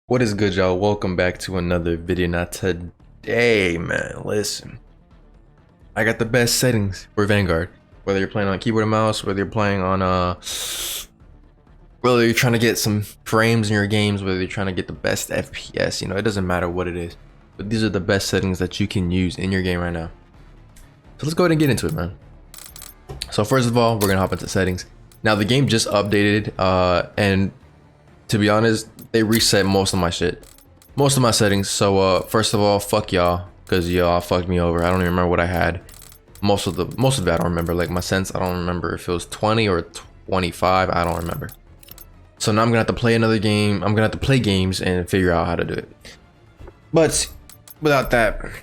What is good, y'all? Welcome back to another video. Now today, man, listen, I got the best settings for Vanguard. Whether you're playing on keyboard and mouse, whether you're playing on whether you're trying to get some frames in your games, whether you're trying to get the best FPS, it doesn't matter what it is. But these are the best settings that you can use in your game right now. So let's go ahead and get into it, man. So first of all, we're gonna hop into settings. Now the game just updated, and to be honest, they reset most of my shit, most of my settings. So first of all, fuck y'all, because y'all fucked me over. I don't even remember what I had. Most of it I don't remember. Like my sense, I don't remember if it was 20 or 25. I don't remember. So now I'm gonna have to play another game. I'm gonna have to play games and figure out how to do it. But without that, here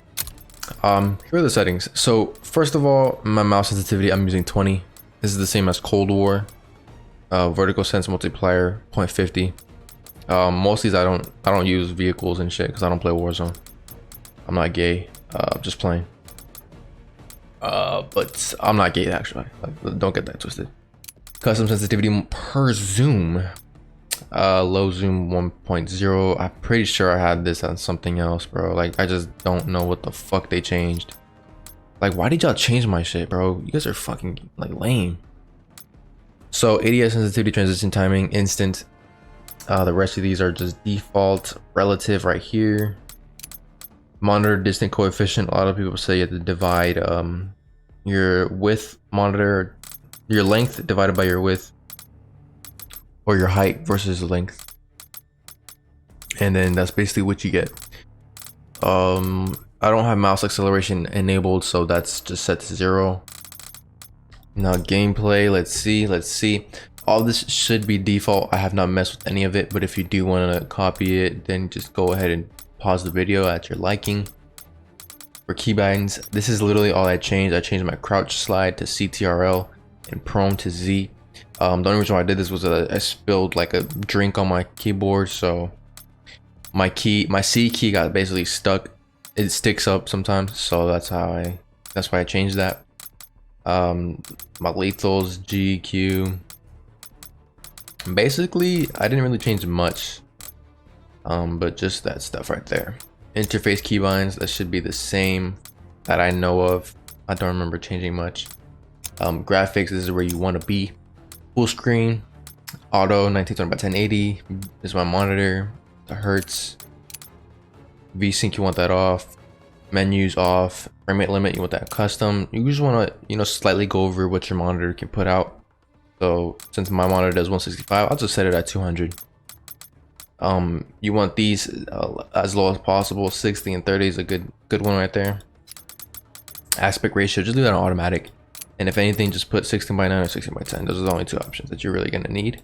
are the settings. So first of all, my mouse sensitivity, I'm using 20. This is the same as Cold War. Vertical sense multiplier 0.50. Most of these I don't use vehicles and shit because I don't play Warzone. I'm not gay. Just playing. But I'm not gay actually. Like, don't get that twisted. Custom sensitivity per zoom. Low zoom 1.0. I'm pretty sure I had this on something else, bro. Like I just don't know what the fuck they changed. Like why did y'all change my shit, bro? You guys are fucking like lame. So ADS sensitivity, transition timing, instant. The rest of these are just default. Relative right here. Monitor distant coefficient. A lot of people say you have to divide your width monitor, your length divided by your width, or your height versus length, and then that's basically what you get. I don't have mouse acceleration enabled, so that's just set to 0. Now gameplay, let's see. All this should be default. I have not messed with any of it, but if you do want to copy it, then just go ahead and pause the video at your liking. For keybinds, this is literally all I changed. I changed my crouch slide to CTRL and prone to Z. The only reason why I did this was I spilled like a drink on my keyboard, so my C key got basically stuck. It sticks up sometimes, so that's why I changed that. My lethals, G, Q. Basically I didn't really change much, but just that stuff right there. Interface keybinds, that should be the same that I know of. I don't remember changing much. Graphics, this is where you want to be. Full screen, auto 1920 by 1080. This is my monitor. The hertz, VSync, you want that off. Menus off. Frame rate limit, you want that custom. You just want to slightly go over what your monitor can put out. So since my monitor does 165, I'll just set it at 200. You want these as low as possible. 60 and 30 is a good one right there. Aspect ratio, just leave that on automatic, and if anything, just put 16 by 9 or 16 by 10. Those are the only two options that you're really gonna need.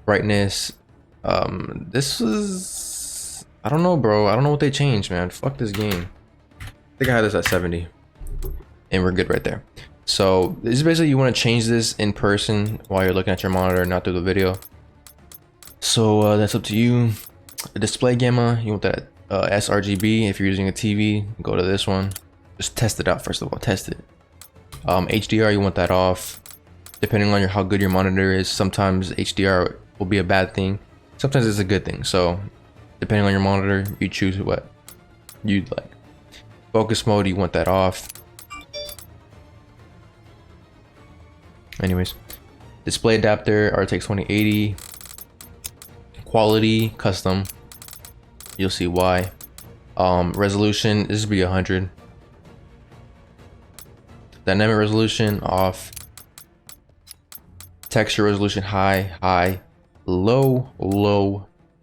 Brightness, this is, I don't know, bro. I don't know what they changed, man. Fuck this game. I think I had this at 70, and we're good right there. So this is basically, you want to change this in person while you're looking at your monitor, not through the video. So that's up to you. The display gamma, you want that sRGB. If you're using a TV, go to this one. Just test it out first of all. Test it. HDR, you want that off. Depending on how good your monitor is, sometimes HDR will be a bad thing. Sometimes it's a good thing. So depending on your monitor, you choose what you'd like. Focus mode, you want that off. Anyways, display adapter, RTX 2080. Quality, custom. You'll see why. Resolution, this would be 100. Dynamic resolution off. Texture resolution high. Low.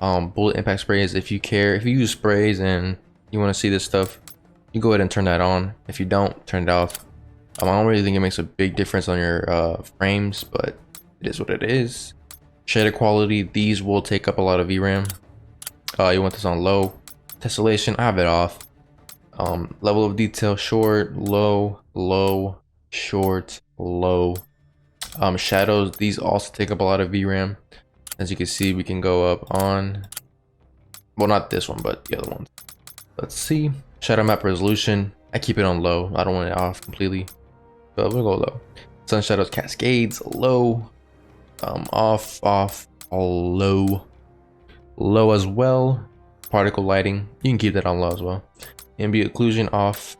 Bullet impact sprays, if you use sprays and you want to see this stuff, you go ahead and turn that on. If you don't, turn it off. I don't really think it makes a big difference on your frames, but it is what it is. Shader quality, these will take up a lot of VRAM. You want this on low. Tessellation, I have it off. Level of detail, short, low, short, low. Shadows, these also take up a lot of VRAM. As you can see, we can go up on, well, not this one, but the other ones. Let's see. Shadow map resolution, I keep it on low. I don't want it off completely, but we'll go low. Sun shadows, cascades, low. Off, low as well. particle lighting, you can keep that on low as well. Ambient occlusion off.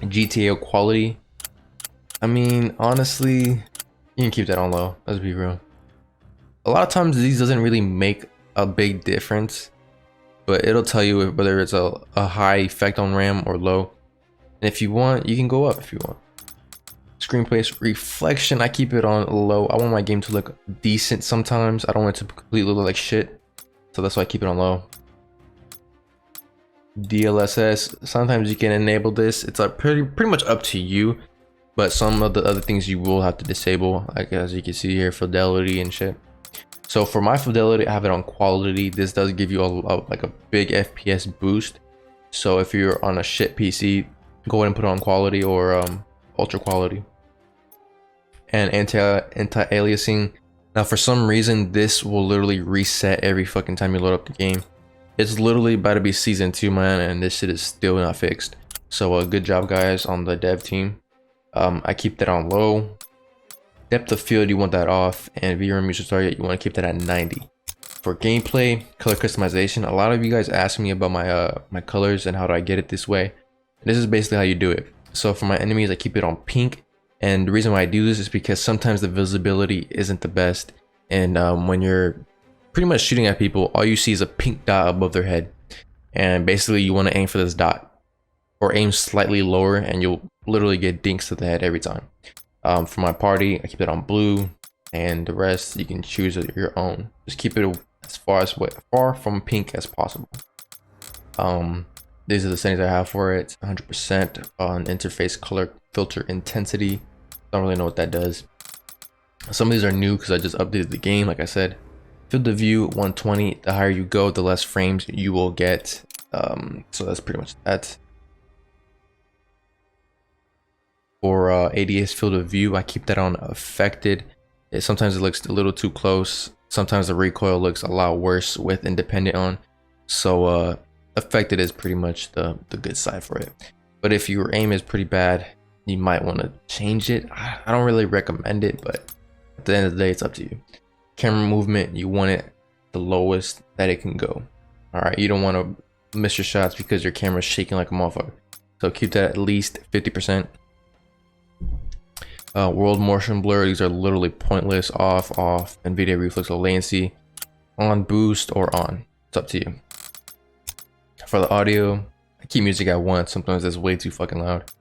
GTA quality, I mean, honestly, you can keep that on low. Let's be real. A lot of times these doesn't really make a big difference, but it'll tell you whether it's a high effect on RAM or low. And if you want, you can go up if you want. Screenplay reflection, I keep it on low. I want my game to look decent sometimes. I don't want it to completely look like shit, so that's why I keep it on low. DLSS, sometimes you can enable this. It's pretty much up to you, but some of the other things you will have to disable, like as you can see here, fidelity and shit. So for my fidelity, I have it on quality. This does give you like a big FPS boost. So if you're on a shit PC, go ahead and put it on quality or ultra quality. And anti-aliasing. Now for some reason, this will literally reset every fucking time you load up the game. It's literally about to be season 2, man, and this shit is still not fixed. So good job, guys, on the dev team. I keep that on low. Depth of field, you want that off, and VRM user target, you want to keep that at 90. For gameplay, color customization, a lot of you guys ask me about my my colors and how do I get it this way. This is basically how you do it. So for my enemies, I keep it on pink, and the reason why I do this is because sometimes the visibility isn't the best, and when you're pretty much shooting at people, all you see is a pink dot above their head, and basically you want to aim for this dot or aim slightly lower and you'll literally get dinks to the head every time. For my party, I keep it on blue, and the rest you can choose your own. Just keep it as far from pink as possible. These are the settings I have for it. 100% on interface color filter intensity. Don't really know what that does. Some of these are new because I just updated the game, like I said. Field of view 120. The higher you go, the less frames you will get. So that's pretty much that. For ADS field of view, I keep that on affected. Sometimes it looks a little too close. Sometimes the recoil looks a lot worse with independent on. So affected is pretty much the good side for it. But if your aim is pretty bad, you might want to change it. I don't really recommend it, but at the end of the day, it's up to you. Camera movement, you want it the lowest that it can go. All right, you don't want to miss your shots because your camera's shaking like a motherfucker. So keep that at least 50%. World motion blur, these are literally pointless. Off, NVIDIA reflex or latency, on, boost, or on. It's up to you. For the audio, I keep music at 1. Sometimes it's way too fucking loud.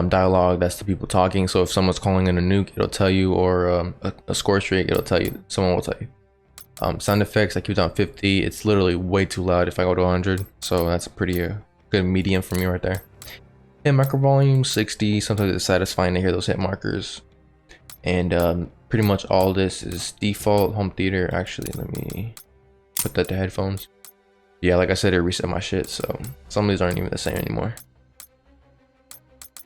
Dialogue, that's the people talking. So if someone's calling in a nuke, it'll tell you, or a score streak, it'll tell you. Someone will tell you. Sound effects, I keep it on 50. It's literally way too loud if I go to 100. So that's a pretty good medium for me right there. Hit marker volume 60. Sometimes it's satisfying to hear those hit markers. And pretty much all this is default. Home theater, actually, let me put that to headphones. Yeah, like I said, it reset my shit, so some of these aren't even the same anymore.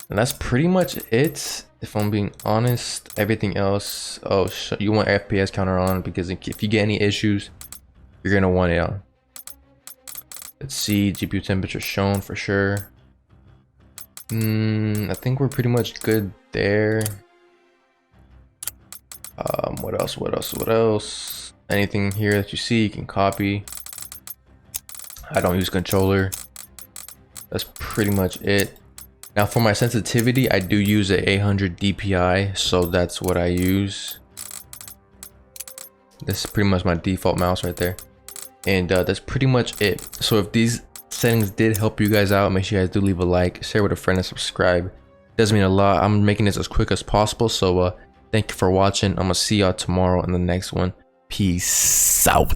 And that's pretty much it, if I'm being honest. Everything else, you want FPS counter on, because if you get any issues, you're gonna want it on. Let's see, GPU temperature shown for sure. I think we're pretty much good there. What else? Anything here that you see, you can copy. I don't use controller. That's pretty much it. Now for my sensitivity, I do use a 800 DPI, so that's what I use. This is pretty much my default mouse right there. And that's pretty much it. So if these settings did help you guys out, make sure you guys do leave a like, share with a friend, and subscribe. It does mean a lot. I'm making this as quick as possible, so thank you for watching. I'm gonna see y'all tomorrow in the next one. Peace out.